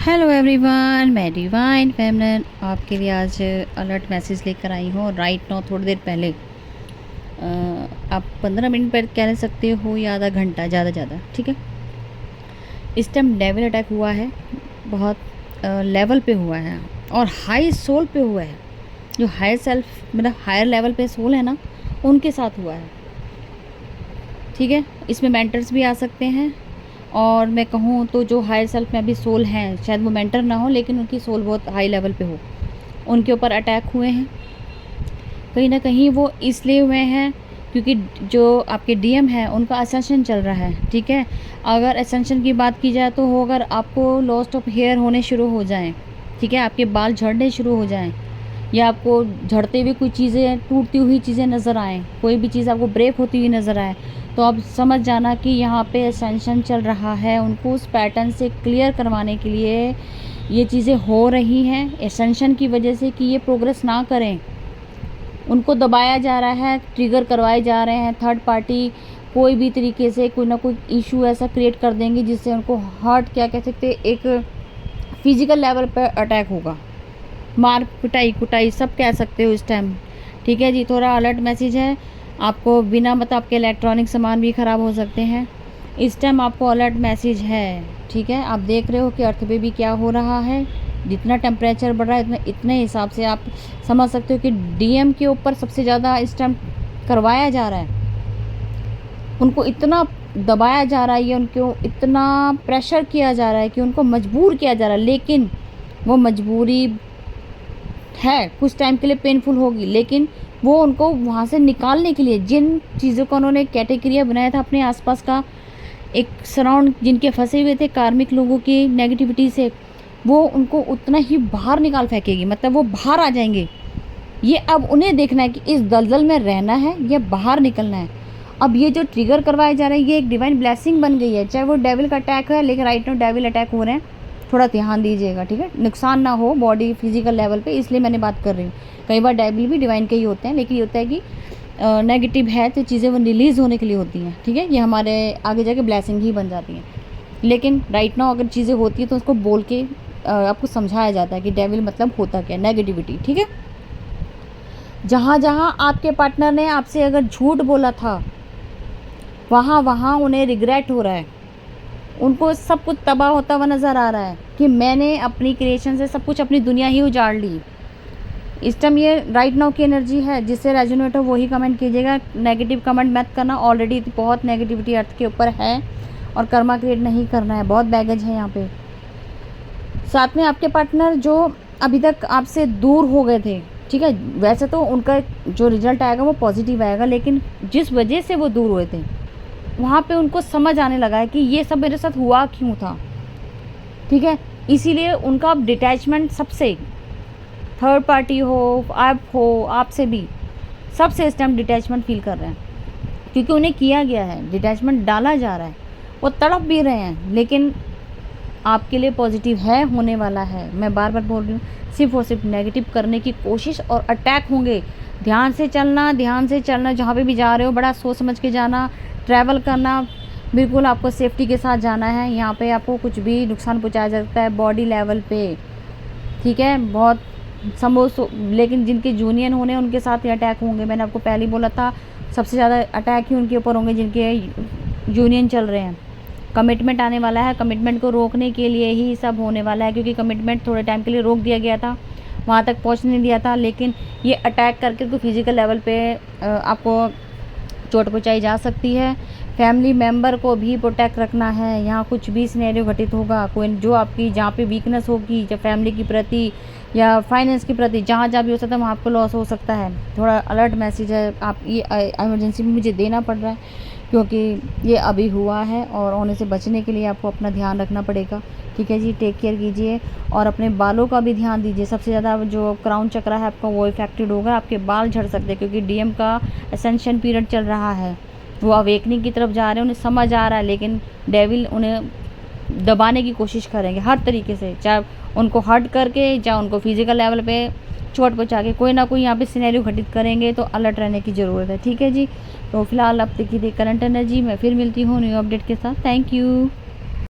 Hello everyone, मैं divine feminine आपके लिए आज अलर्ट मैसेज लेकर आई हूँ। राइट नाउ थोड़ी देर पहले आप 15 मिनट पर कह सकते हो या आधा घंटा, ज़्यादा ठीक है। इस टाइम डेविल अटैक हुआ है, बहुत लेवल पे हुआ है और हाई सोल पे हुआ है। जो हायर सेल्फ मतलब हायर लेवल पे सोल है ना, उनके साथ हुआ है, ठीक है। इसमें मेंटर्स भी आ सकते हैं और मैं कहूँ तो जो हायर सेल्फ में अभी सोल हैं, शायद वो मेंटर ना हो लेकिन उनकी सोल बहुत हाई लेवल पे हो, उनके ऊपर अटैक हुए हैं। कहीं ना कहीं वो इसलिए हुए हैं क्योंकि जो आपके डीएम है उनका असेंशन चल रहा है, ठीक है। अगर असेंशन की बात की जाए तो वो अगर आपको लॉस्ट ऑफ हेयर होने शुरू हो जाएं, ठीक है, आपके बाल झड़ने शुरू हो जाएं या आपको झड़ते हुए कोई चीज़ें, टूटती हुई चीज़ें नज़र आएँ, कोई भी चीज़ आपको ब्रेक होती हुई नज़र आए, तो आप समझ जाना कि यहाँ पे असेंशन चल रहा है। उनको उस पैटर्न से क्लियर करवाने के लिए ये चीज़ें हो रही हैं असेंशन की वजह से, कि ये प्रोग्रेस ना करें। उनको दबाया जा रहा है, ट्रिगर करवाए जा रहे हैं। थर्ड पार्टी कोई भी तरीके से कोई ना कोई इशू ऐसा क्रिएट कर देंगे जिससे उनको हर्ट, क्या कह सकते, एक फिजिकल लेवल पर अटैक होगा, मार पिटाई कुटाई सब कह सकते हो इस टाइम, ठीक है जी। थोड़ा अलर्ट मैसेज है आपको, बिना मतलब आपके इलेक्ट्रॉनिक सामान भी ख़राब हो सकते हैं इस टाइम, आपको अलर्ट मैसेज है, ठीक है। आप देख रहे हो कि अर्थ पे भी क्या हो रहा है, जितना टेम्परेचर बढ़ रहा है इतने हिसाब से आप समझ सकते हो कि डीएम के ऊपर सबसे ज़्यादा इस टाइम करवाया जा रहा है। उनको इतना दबाया जा रहा है, ये उनको इतना प्रेशर किया जा रहा है कि उनको मजबूर किया जा रहा है, लेकिन वो मजबूरी है कुछ टाइम के लिए पेनफुल होगी, लेकिन वो उनको वहाँ से निकालने के लिए जिन चीज़ों का उन्होंने कैटेगरिया बनाया था अपने आसपास का एक सराउंड, जिनके फंसे हुए थे कार्मिक लोगों की नेगेटिविटी से, वो उनको उतना ही बाहर निकाल फेंकेगी, मतलब वो बाहर आ जाएंगे। ये अब उन्हें देखना है कि इस दलदल में रहना है या बाहर निकलना है। अब ये जो ट्रिगर करवाए जा रहे हैं ये एक डिवाइन ब्लेसिंग बन गई है, चाहे वो डेविल का अटैक है, लेकिन राइट नाउ डेविल अटैक हो रहे हैं, थोड़ा ध्यान दीजिएगा, ठीक है, नुकसान ना हो बॉडी फिजिकल लेवल पे, इसलिए मैंने बात कर रही हूँ। कई बार डेविल भी डिवाइन के ही होते हैं, लेकिन ये होता है कि नेगेटिव है तो चीज़ें वो रिलीज़ होने के लिए होती हैं, ठीक है, ये हमारे आगे जाके ब्लेसिंग ही बन जाती हैं। लेकिन राइट नाउ अगर चीज़ें होती हैं तो उसको बोल के आपको समझाया जाता है कि डेविल मतलब होता क्या, नेगेटिविटी, ठीक है। जहाँ जहाँ आपके पार्टनर ने आपसे अगर झूठ बोला था वहाँ वहाँ उन्हें रिग्रेट हो रहा है, उनको सब कुछ तबाह होता हुआ नज़र आ रहा है कि मैंने अपनी क्रिएशन से सब कुछ, अपनी दुनिया ही उजाड़ ली। इस टाइम ये राइट नाउ की एनर्जी है, जिससे रेजोनेट हो वही कमेंट कीजिएगा, नेगेटिव कमेंट मत करना। ऑलरेडी बहुत नेगेटिविटी अर्थ के ऊपर है और कर्मा क्रिएट नहीं करना है, बहुत बैगेज है यहाँ पे। साथ में आपके पार्टनर जो अभी तक आपसे दूर हो गए थे, ठीक है, वैसे तो उनका जो रिजल्ट आएगा वो पॉजिटिव आएगा, लेकिन जिस वजह से वो दूर हुए थे वहाँ पे उनको समझ आने लगा है कि ये सब मेरे साथ हुआ क्यों था, ठीक है। इसीलिए उनका अब डिटैचमेंट सबसे, थर्ड पार्टी हो, आप हो, आपसे भी, सबसे इस टाइम डिटैचमेंट फील कर रहे हैं, क्योंकि उन्हें किया गया है, डिटैचमेंट डाला जा रहा है, वो तड़प भी रहे हैं, लेकिन आपके लिए पॉजिटिव है, होने वाला है। मैं बार बार बोल रही हूँ, सिर्फ और सिर्फ नेगेटिव करने की कोशिश और अटैक होंगे। ध्यान से चलना, ध्यान से चलना, जहाँ पे भी जा रहे हो बड़ा सोच समझ के जाना, ट्रैवल करना, बिल्कुल आपको सेफ्टी के साथ जाना है। यहाँ पे आपको कुछ भी नुकसान पहुँचाया जा सकता है बॉडी लेवल पे, ठीक है, बहुत संभव। लेकिन जिनके जूनियर होने उनके साथ ही अटैक होंगे, मैंने आपको पहले ही बोला था, सबसे ज़्यादा अटैक ही उनके ऊपर होंगे जिनके यूनियन चल रहे हैं। कमिटमेंट आने वाला है, कमिटमेंट को रोकने के लिए ही सब होने वाला है, क्योंकि कमिटमेंट थोड़े टाइम के लिए रोक दिया गया था, वहाँ तक पहुँचने नहीं दिया था, लेकिन ये अटैक करके तो फिजिकल लेवल पे आपको चोट पहुँचाई जा सकती है। फैमिली मेम्बर को भी प्रोटेक्ट रखना है, यहाँ कुछ भी सिनेरियो घटित होगा, कोई जो आपकी जहाँ पे वीकनेस होगी, जब फैमिली की प्रति या फाइनेंस की प्रति, जहाँ जहाँ भी हो सकता है वहाँ आपको लॉस हो सकता है। थोड़ा अलर्ट मैसेज है, आप ये इमरजेंसी में मुझे देना पड़ रहा है क्योंकि ये अभी हुआ है और होने से बचने के लिए आपको अपना ध्यान रखना पड़ेगा, ठीक है जी। टेक केयर कीजिए और अपने बालों का भी ध्यान दीजिए। सबसे ज़्यादा जो क्राउन चक्रा है आपका वो इफेक्टेड होगा, आपके बाल झड़ सकते हैं, क्योंकि डीएम का असेंशन पीरियड चल रहा है, वो अवेकनिंग की तरफ जा रहे हैं, उन्हें समझ आ रहा है, लेकिन डेविल उन्हें दबाने की कोशिश करेंगे हर तरीके से, चाहे उनको हर्ट करके, चाहे उनको फिजिकल लेवल पे चोट पहुँचा के, कोई ना कोई यहाँ पे सिनेरियो घटित करेंगे, तो अलर्ट रहने की ज़रूरत है, ठीक है जी। तो फिलहाल अब तक की करंट एनर्जी, मैं फिर मिलती हूँ न्यू अपडेट के साथ। Thank you.